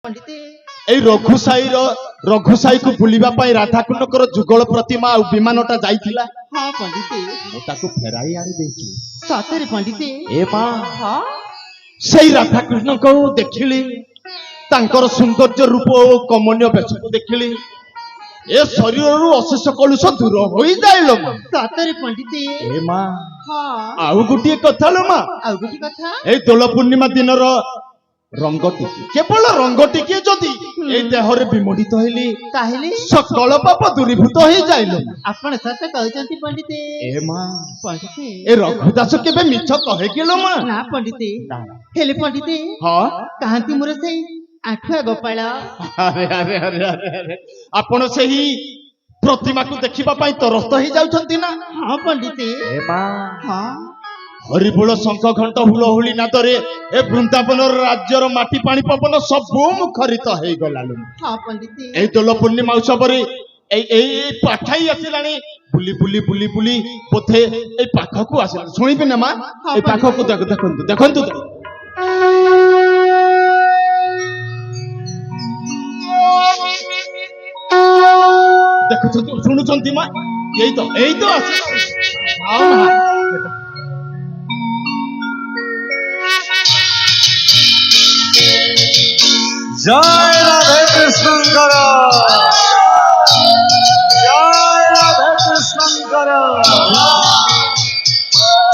এই রঘুসাଇ को बुलिबा पाई राधाकुंडकर जुगल प्रतिमा और विमानटा जाइथिला। हां पंडिते मो ताको फेराई आनी देछि। सातरे पंडिते ए मां हां सेई राधाकृष्ण को देखिली तांकर सौंदर्य रूप और कमनीय वेश को देखिली ए शरीर रु अशेष कलुष दूर होई जाइलो। सातरे पंडिते ए मां हां आउ गुटिए कथा लो मां आउ गुटी कथा ए दोल पूर्णिमा दिन रंगटी केवल रंगटी के जदि ए देहरे विमोहित होइली ताहेले सकल पाप दूरीभूत होई जाइलो। आपण सत्य कहचंती पंडिते। ए मां पंडिते ए रघुदास केबे मिछ कहे गेलो मां ना पंडिते हेले पंडिते हां कहांती मोर सही आठुआ गोपाल। अरे अरे अरे अरे अरे आपण सही प्रतिमा को देखिबा पाई तरस्त ही जाउछंती ना। हां पंडिते ए मां हां हरिबोल शंख घंट हुलहुली नादरे ए वृंदावन राज्यर माटी पानी पवन सब मुखरित हो गलालु। हां पंडिते ए दोल पूर्णिमा उत्सव रे ए पाठाई आसिलानी बुली बुली बुली बुली पोथे ए पाखकु आसिला सुनिबे ना मां ए पाखकु देखंतु देखंतु देखु सुनुचंती मां एई तो आसिला। हां मां जय राधे कृष्ण करो जय राधे कृष्ण करो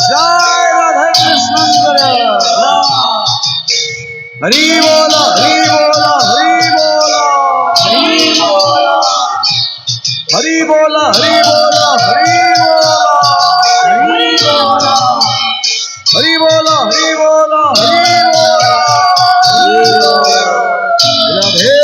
जय राधे कृष्ण करो हरि बोलो हरि बोलो हरि बोलो हरि बोलो हरि बोलो हरि बोलो हरि बोलो हरि बोलो हरि बोलो हरि बोलो राधे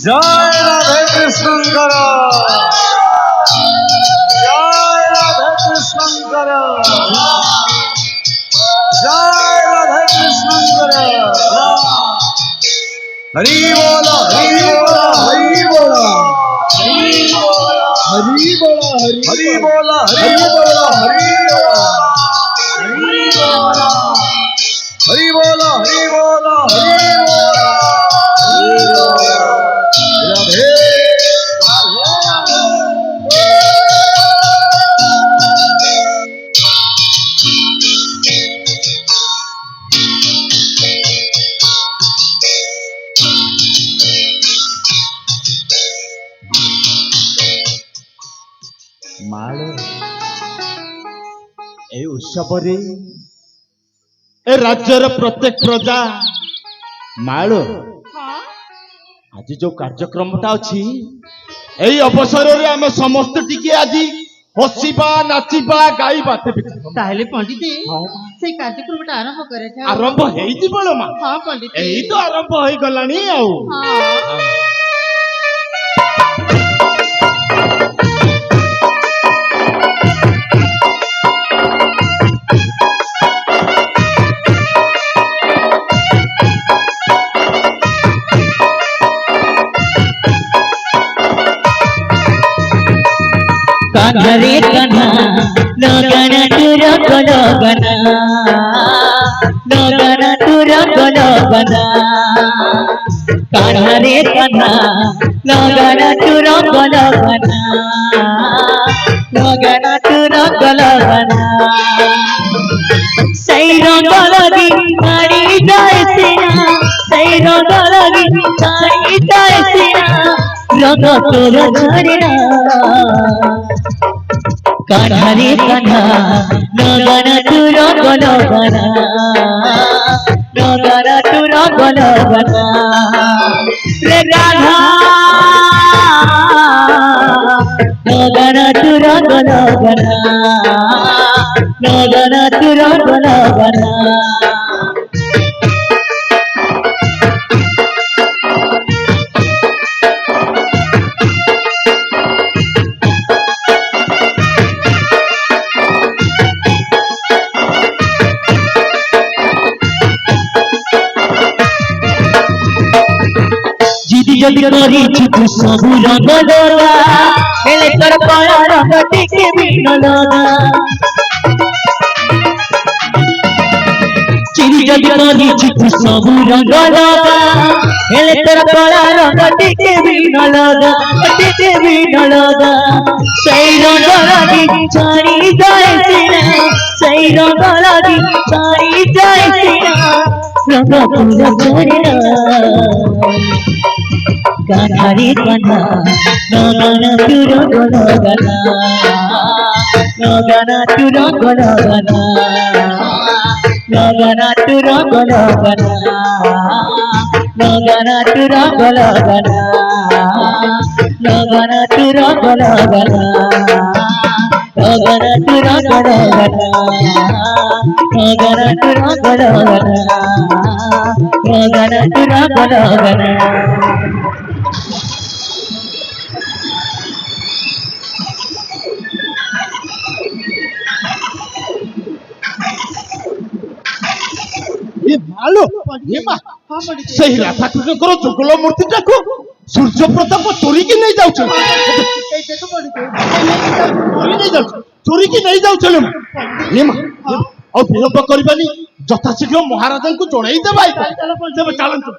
जय राधे कृष्ण करो जय राधे कृष्ण करो जय राधे कृष्ण करो हरि बोलो हरि बोलो हरि बोलो हरि बोलो हरि बोलो हरि बोलो हरि बोलो हरि बोलो हरि बोलो हरि बोलो हरि बोलो हरि बोलो राधे माल ए उत्सव रे ए राज्यर प्रत्येक प्रजा माल आज जो कार्यक्रमटा अछि एई अवसर रे आमे समस्त टिके आज हसिबा नाचिबा गाइबा ताहेले पंडिते से कार्यक्रमटा आरंभ करे था। आरंभ हेई दिबलो मा। हां पंडिते एई तो आरंभ होई गलानी आउ। हां कान्हरे कान्हा लगन तुर लगना लगन तुर लगना कान्हरे कान्हा लगन तुर लगना लगन तुर लगना सही रंग लगी मारी जाए सिना सही रंग लगी मारी जाए सिना रंग तोर झड़ना कान्हरे कान्हा लगन तुर लगना लगन तुर लगना रे कान्हा लगन লগনা তু রঙ লগনা লগনা তু রঙ লগনা जिदी जदी करी तू सबु रंग लगा हेले तोर कला रंग टिके भी न लगा जिदी जदी करी तू सबु रंग लगा हेले तोर कला रंग टिके भी न लगा सही रंग लगी छाड़ी जाए सिना सही रंग लगी छाड़ी जाए सिना रंग पूरा छोड़ना गानारी गाना गाना तुरो गाना गाना गाना तुरो गाना गाना गाना तुरो गाना गाना गाना तुरो गाना गाना गाना तुरो गाना गाना गाना तुरो गाना गाना गाना तुरो गाना गाना गाना तुरो गाना गाना ଏ ମାଲୋ ଏ ମା ସେହି ରାଧା କୃଷ୍ଣଙ୍କର ଯୁଗଳ ମୂର୍ତ୍ତିଟାକୁ ସୂର୍ଯ୍ୟ ପ୍ରତାପ ଚୋରିକି ନେଇ ଯାଉଛନ୍ତି ଚୋରିକି ନେଇ ଯାଉଛନ୍ତି ଏ ମା ଆଉ ବିଳମ୍ବ କରିବାନି ଯଥାଶୀଘ୍ର ମହାରାଜାଙ୍କୁ ଜଣାଇ ଦେବା ତେବେ ଚାଲନ୍ତୁ